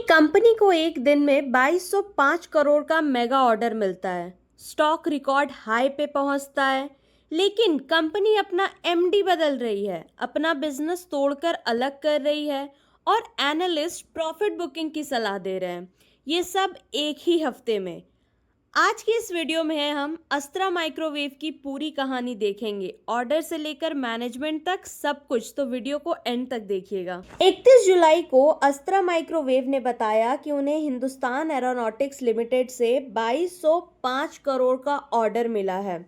Company को एक दिन में 2205 करोड़ का मेगा ऑर्डर मिलता है। स्टॉक रिकॉर्ड हाई पे पहुंचता है। लेकिन कंपनी अपना एमडी बदल रही है, अपना बिजनेस तोड़कर अलग कर रही है और एनालिस्ट प्रॉफिट बुकिंग की सलाह दे रहे हैं। ये सब एक ही हफ्ते में। आज की इस वीडियो में हम अस्त्रा माइक्रोवेव की पूरी कहानी देखेंगे, ऑर्डर से लेकर मैनेजमेंट तक सब कुछ। तो वीडियो को एंड तक देखिएगा। 31 जुलाई को अस्त्रा माइक्रोवेव ने बताया कि उन्हें हिंदुस्तान एरोनॉटिक्स लिमिटेड से 2205 करोड़ का ऑर्डर मिला है।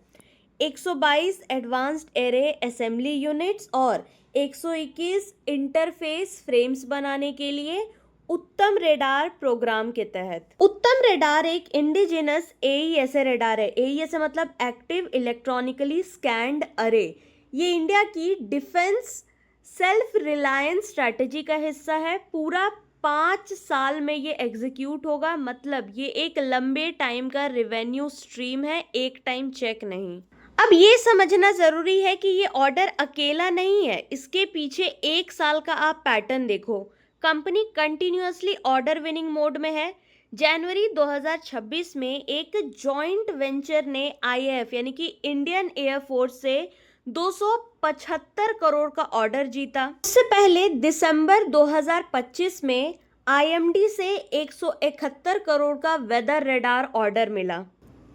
122 एडवांस्ड एरे असेंबली यूनिट्स और 121 इंटरफेस फ्रेम्स बनाने के लिए उत्तम रेडार प्रोग्राम के तहत। उत्तम रेडार एक इंडिजिनस एईएसए रेडार है। एईएसए मतलब एक्टिव इलेक्ट्रॉनिकली स्कैन्ड अरे। ये इंडिया की डिफेंस सेल्फ रिलायंस स्ट्रैटेजी का हिस्सा है। पूरा 5 साल में ये एग्जीक्यूट होगा, मतलब ये एक लंबे टाइम का रेवेन्यू स्ट्रीम है, एक टाइम चेक नहीं। अब ये समझना जरूरी है कि ये ऑर्डर अकेला नहीं है, इसके पीछे 1 साल का आप पैटर्न देखो। Company continuously order winning mode में है। जनवरी 2026 में एक जॉइंट वेंचर ने आईएएफ यानी कि इंडियन एयरफोर्स से 275 करोड़ का ऑर्डर जीता। उससे पहले दिसंबर 2025 में आईएमडी से 171 करोड़ का वेदर रेडार ऑर्डर मिला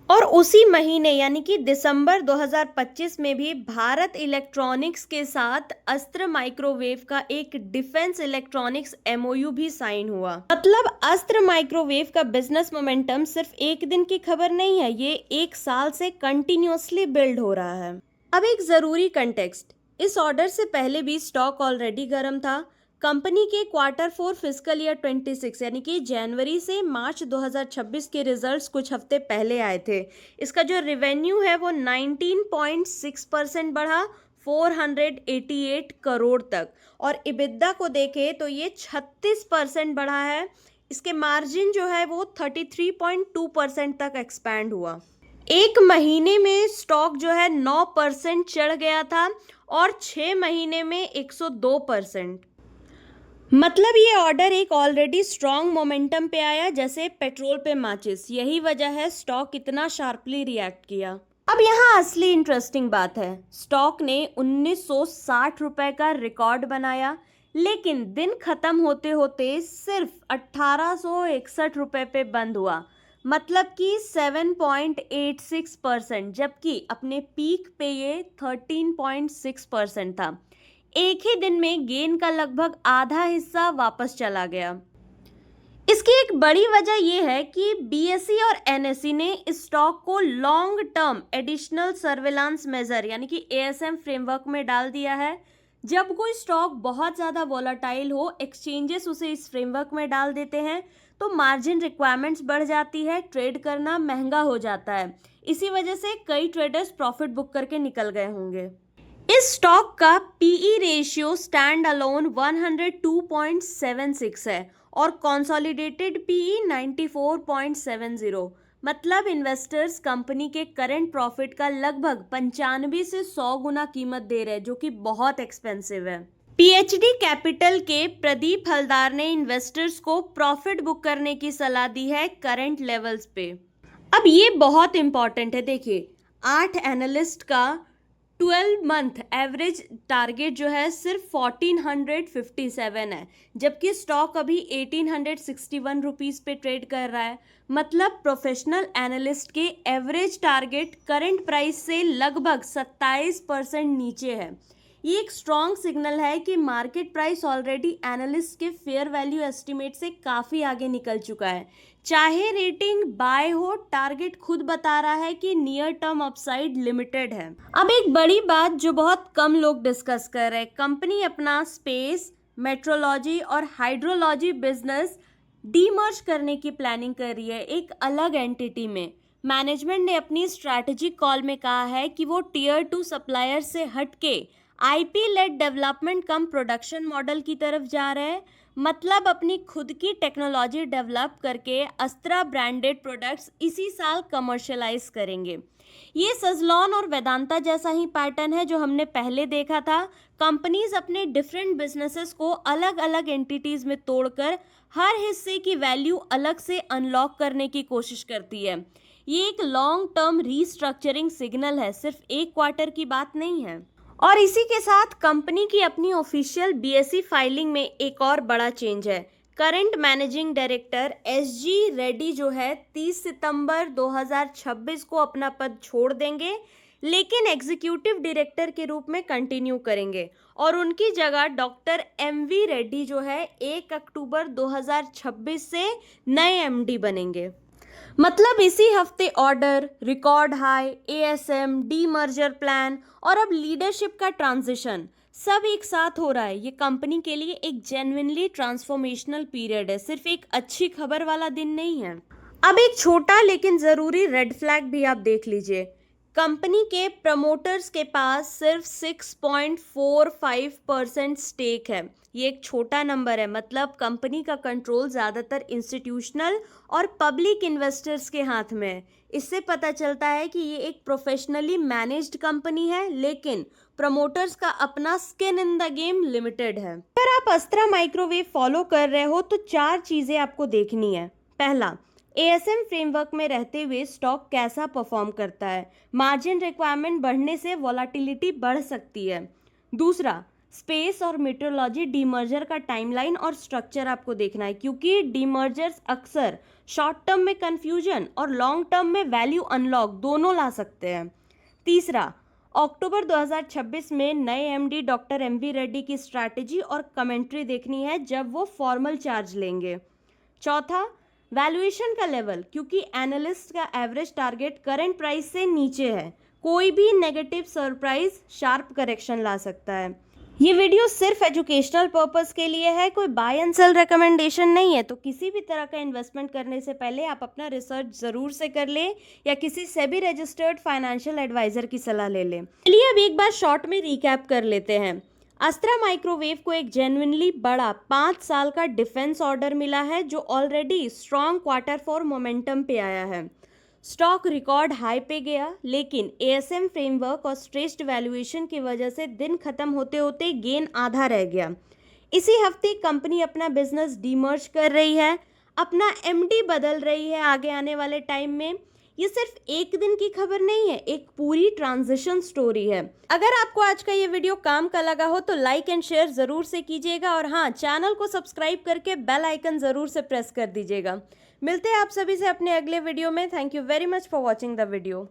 और उसी महीने यानी कि दिसंबर 2025 में भी भारत इलेक्ट्रॉनिक्स के साथ अस्त्र माइक्रोवेव का एक डिफेंस इलेक्ट्रॉनिक्स एमओयू भी साइन हुआ। मतलब अस्त्र माइक्रोवेव का बिजनेस मोमेंटम सिर्फ एक दिन की खबर नहीं है, ये 1 साल से कंटिन्यूअसली बिल्ड हो रहा है। अब एक जरूरी कंटेक्स्ट, इस ऑर्डर से पहले भी स्टॉक ऑलरेडी गर्म था। कंपनी के Q4 फिजिकल ईयर 26 यानी कि जनवरी से मार्च 2026 के रिजल्ट्स कुछ हफ्ते पहले आए थे। इसका जो रेवेन्यू है वो 19.6% बढ़ा 488 करोड़ तक, और इबिदा को देखें तो ये 36% बढ़ा है। इसके मार्जिन जो है वो 33.2% तक एक्सपैंड हुआ। एक महीने में स्टॉक जो है 9% चढ़ गया था और 6 महीने में 102%। मतलब ये ऑर्डर एक ऑलरेडी स्ट्रॉन्ग मोमेंटम पे आया, जैसे पेट्रोल पे माचिस। यही वजह है स्टॉक इतना शार्पली रिएक्ट किया। अब यहाँ असली इंटरेस्टिंग बात है, स्टॉक ने 1960 रुपए का रिकॉर्ड बनाया, लेकिन दिन खत्म होते होते सिर्फ 1861 रुपए पे बंद हुआ, मतलब कि 7.86%, जबकि अपने पीक पे ये 13.6% था। एक ही दिन में गेन का लगभग आधा हिस्सा वापस चला गया। इसकी एक बड़ी वजह यह है कि बीएसई और एनएसई ने इस स्टॉक को long term additional surveillance major यानी कि एएसएम फ्रेमवर्क में डाल दिया है। जब कोई स्टॉक बहुत ज़्यादा वॉलेटाइल हो, एक्सचेंजेस उसे इस फ्रेमवर्क में डाल देते हैं तो मार्जिन रिक्वायरमेंट्स बढ़ जाती है, ट्रेड करना महंगा हो जाता है। इसी वजह से कई ट्रेडर्स प्रॉफिट बुक करके निकल गए होंगे। इस स्टॉक का पीई रेशियो स्टैंड अलोन 102.76 है और कंसोलिडेटेड पीई 94.70। मतलब इन्वेस्टर्स कंपनी के करंट प्रॉफिट का लगभग 95 से 100 गुना कीमत दे रहे हैं, जो कि बहुत एक्सपेंसिव है। पीएचडी कैपिटल के प्रदीप हलदार ने इन्वेस्टर्स को प्रॉफिट बुक करने की सलाह दी है करंट लेवल्स पे। अब ये बहुत इंपॉर्टेंट है। देखिए, 8 एनालिस्ट का 12 मंथ एवरेज टारगेट जो है सिर्फ 1457 है, जबकि स्टॉक अभी 1861 रुपीज़ पे ट्रेड कर रहा है। मतलब प्रोफेशनल एनालिस्ट के एवरेज टारगेट करंट प्राइस से लगभग 27% नीचे है। ये एक स्ट्रॉन्ग सिग्नल है कि मार्केट प्राइस ऑलरेडी एनालिस्ट के फेयर वैल्यू एस्टिमेट से काफ़ी आगे निकल चुका है। चाहे रेटिंग बाय हो, टारगेट खुद बता रहा है कि नियर टर्म अपसाइड लिमिटेड है। अब एक बड़ी बात जो बहुत कम लोग डिस्कस कर रहे हैं, कंपनी अपना स्पेस, मेट्रोलॉजी और हाइड्रोलॉजी बिजनेस डीमर्ज करने की प्लानिंग कर रही है एक अलग एंटिटी में। मैनेजमेंट ने अपनी स्ट्रैटेजिक कॉल में कहा है कि वो टियर 2 सप्लायर से हटके आईपी लेड डेवलपमेंट कम प्रोडक्शन मॉडल की तरफ जा रहे हैं। मतलब अपनी खुद की टेक्नोलॉजी डेवलप करके अस्त्रा ब्रांडेड प्रोडक्ट्स इसी साल कमर्शियलाइज करेंगे। ये सजलॉन और वेदांता जैसा ही पैटर्न है जो हमने पहले देखा था। कंपनीज अपने डिफरेंट बिजनेसेस को अलग अलग एंटिटीज में तोड़कर हर हिस्से की वैल्यू अलग से अनलॉक करने की कोशिश करती है। ये एक लॉन्ग टर्म रीस्ट्रक्चरिंग सिग्नल है, सिर्फ एक क्वार्टर की बात नहीं है। और इसी के साथ कंपनी की अपनी ऑफिशियल बीएसई फाइलिंग में एक और बड़ा चेंज है। Current managing director SG Reddy जो है 30 सितंबर 2026 को अपना पद छोड़ देंगे, लेकिन एग्जीक्यूटिव डायरेक्टर के रूप में कंटिन्यू करेंगे और उनकी जगह डॉक्टर एमवी रेड्डी जो है 1 अक्टूबर 2026 से नए एमडी बनेंगे। मतलब इसी हफ्ते order, record high, ASM, demerger plan और अब लीडरशिप का ट्रांजिशन सब एक साथ हो रहा है। ये कंपनी के लिए एक जेन्युइनली ट्रांसफॉर्मेशनल पीरियड है, सिर्फ एक अच्छी खबर वाला दिन नहीं है। अब एक छोटा लेकिन ज़रूरी रेड फ्लैग भी आप देख लीजिए। कंपनी के प्रमोटर्स के पास सिर्फ 6.45% स्टेक है। ये एक छोटा नंबर है, मतलब कंपनी का कंट्रोल ज़्यादातर इंस्टीट्यूशनल और पब्लिक इन्वेस्टर्स के हाथ में है। इससे पता चलता है कि ये एक प्रोफेशनली मैनेज्ड कंपनी है, लेकिन प्रमोटर्स का अपना skin in the game limited है। अगर आप अस्त्रा माइक्रोवेव फॉलो कर रहे हो तो 4 चीज़ें आपको देखनी है। पहला, एएसएम फ्रेमवर्क में रहते हुए स्टॉक कैसा परफॉर्म करता है। मार्जिन रिक्वायरमेंट बढ़ने से वॉलेटिलिटी बढ़ सकती है। दूसरा, स्पेस और मेट्रोलॉजी डीमर्जर का टाइमलाइन और स्ट्रक्चर आपको देखना है, क्योंकि डीमर्जर्स अक्सर शॉर्ट टर्म में कंफ्यूजन और लॉन्ग टर्म में वैल्यू अनलॉक दोनों ला सकते हैं। तीसरा, अक्टूबर 2026 में नए एमडी डॉक्टर एमवी रेड्डी की स्ट्रैटेजी और कमेंट्री देखनी है जब वो फॉर्मल चार्ज लेंगे। चौथा, वैल्यूएशन का लेवल, क्योंकि एनालिस्ट का एवरेज टारगेट करंट प्राइस से नीचे है। कोई भी नेगेटिव सरप्राइज शार्प करेक्शन ला सकता है। ये वीडियो सिर्फ एजुकेशनल पर्पस के लिए है, कोई बाय एंड सेल रिकमेंडेशन नहीं है। तो किसी भी तरह का इन्वेस्टमेंट करने से पहले आप अपना रिसर्च ज़रूर से कर ले या किसी सेबी रजिस्टर्ड फाइनेंशियल एडवाइजर की सलाह ले लें। चलिए अब एक बार शॉर्ट में रिकैप कर लेते हैं। अस्त्रा माइक्रोवेव को एक जेन्युइनली बड़ा 5 साल का डिफेंस ऑर्डर मिला है, जो ऑलरेडी स्ट्रॉन्ग Q4 मोमेंटम पे आया है। स्टॉक रिकॉर्ड हाई पे गया, लेकिन एएसएम फ्रेमवर्क और स्ट्रेस्ड वैल्यूएशन की वजह से दिन खत्म होते होते गेन आधा रह गया। इसी हफ्ते कंपनी अपना बिजनेस डीमर्ज कर रही है, अपना एमडी बदल रही है आगे आने वाले टाइम में। ये सिर्फ एक दिन की खबर नहीं है, एक पूरी ट्रांजिशन स्टोरी है। अगर आपको आज का ये वीडियो काम का लगा हो तो लाइक एंड शेयर ज़रूर से कीजिएगा और हाँ, चैनल को सब्सक्राइब करके बेल आइकन ज़रूर से प्रेस कर दीजिएगा। मिलते हैं आप सभी से अपने अगले वीडियो में। Thank you very much for watching the video.